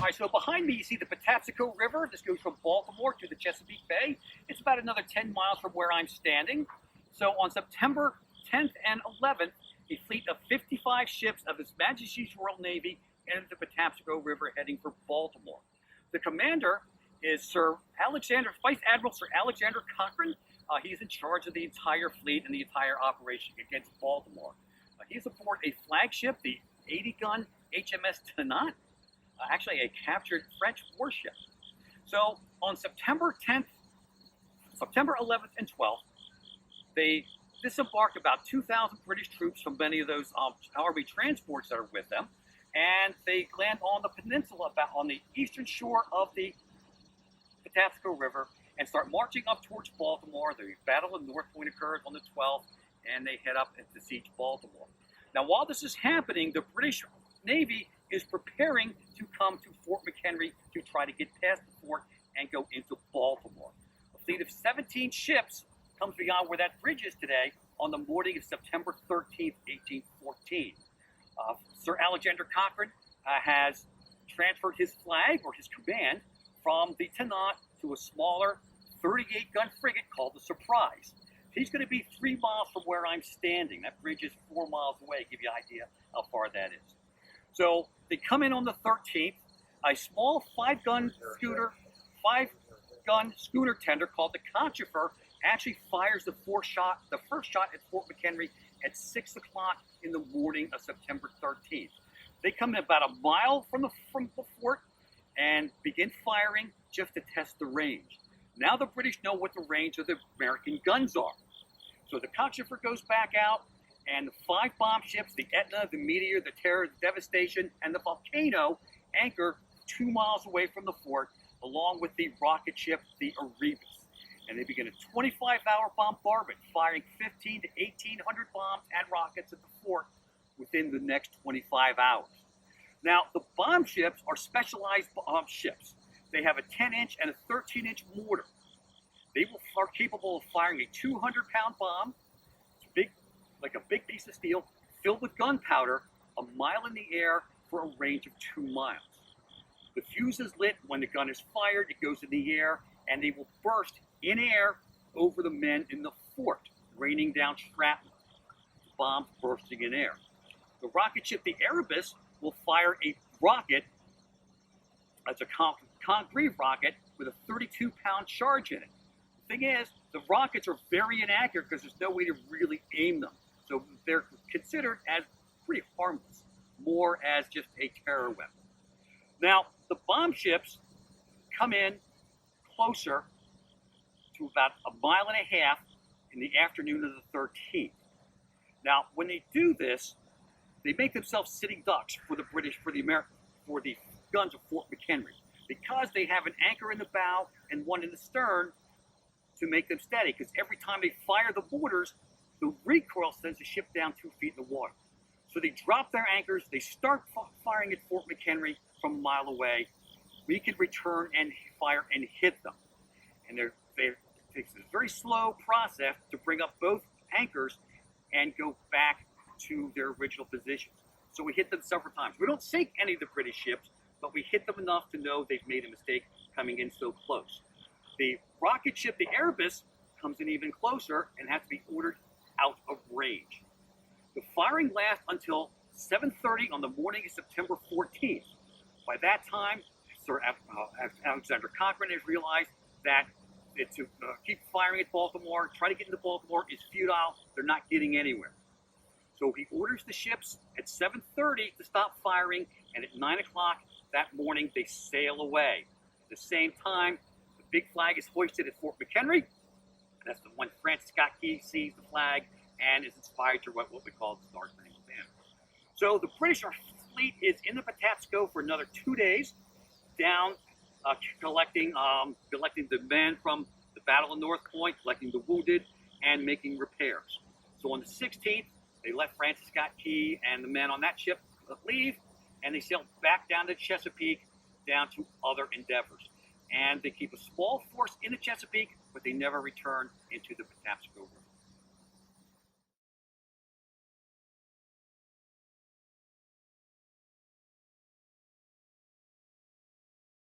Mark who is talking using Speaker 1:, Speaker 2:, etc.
Speaker 1: All right, so behind me you see the Patapsco River. This goes from Baltimore to the Chesapeake Bay. It's about another 10 miles from where I'm standing. So on September 10th and 11th, a fleet of 55 ships of His Majesty's Royal Navy entered the Patapsco River heading for Baltimore. The commander is Vice Admiral Sir Alexander Cochrane. He's in charge of the entire fleet and the entire operation against Baltimore. He's aboard a flagship, the 80-gun HMS Tonnant, actually a captured French warship. So on September 10th, September 11th and 12th, they disembarked about 2,000 British troops from many of those army transports that are with them, and they land on the peninsula, about on the eastern shore of the Patapsco River, and start marching up towards Baltimore. The Battle of North Point occurs on the 12th, and they head up and besiege Baltimore. Now, while this is happening, the British Navy is preparing to come to Fort McHenry to try to get past the fort and go into Baltimore. A fleet of 17 ships comes beyond where that bridge is today on the morning of September 13th, 1814. Sir Alexander Cochrane has transferred his flag, or his command, from the Tonnant to a smaller 38-gun frigate called the Surprise. He's going to be 3 miles from where I'm standing. That bridge is 4 miles away, give you an idea how far that is. So they come in on the 13th. A small 5-gun schooner tender called the Conchover actually fires the first shot at Fort McHenry at 6 o'clock in the morning of September 13th. They come in about a mile from the fort and begin firing just to test the range. Now the British know what the range of the American guns are. So the Conchover goes back out, and the 5 bomb ships, the Etna, the Meteor, the Terror, the Devastation, and the Volcano, anchor 2 miles away from the fort, along with the rocket ship, the Erebus. And they begin a 25-hour bombardment, firing 15 to 1,800 bombs and rockets at the fort within the next 25 hours. Now, the bomb ships are specialized bomb ships. They have a 10-inch and a 13-inch mortar. They are capable of firing a 200-pound bomb, big, like a big piece of steel, filled with gunpowder, a mile in the air for a range of 2 miles. The fuse is lit when the gun is fired, it goes in the air, and they will burst in air over the men in the fort, raining down shrapnel, bombs bursting in air. The rocket ship, the Erebus, will fire a rocket, that's a concrete rocket with a 32-pound charge in it. The thing is, the rockets are very inaccurate because there's no way to really aim them. So they're considered as pretty harmless, more as just a terror weapon. Now, the bomb ships come in closer to about a mile and a half in the afternoon of the 13th. Now, when they do this, they make themselves sitting ducks for the British, for the guns of Fort McHenry, because they have an anchor in the bow and one in the stern to make them steady. Because every time they fire the mortars, the recoil sends the ship down 2 feet in the water. So they drop their anchors, they start firing at Fort McHenry from a mile away. We can return and fire and hit them. And it takes a very slow process to bring up both anchors and go back to their original positions. So we hit them several times. We don't sink any of the British ships, but we hit them enough to know they've made a mistake coming in so close. The rocket ship, the Erebus, comes in even closer and has to be ordered out of range. The firing lasts until 7:30 on the morning of September 14th. By that time, Sir Alexander Cochrane has realized that to keep firing at Baltimore, try to get into Baltimore, is futile. They're not getting anywhere. So he orders the ships at 7:30 to stop firing, and at 9 o'clock that morning they sail away. At the same time, the big flag is hoisted at Fort McHenry. That's the one Francis Scott Key sees the flag and is inspired to write what we call the Star Spangled Banner. So the British fleet is in the Patapsco for another 2 days, down collecting the men from the Battle of North Point, collecting the wounded, and making repairs. So on the 16th, they let Francis Scott Key and the men on that ship leave, and they sailed back down to Chesapeake, down to other endeavors. And they keep a small force in the Chesapeake, but they never return into the Patapsco River.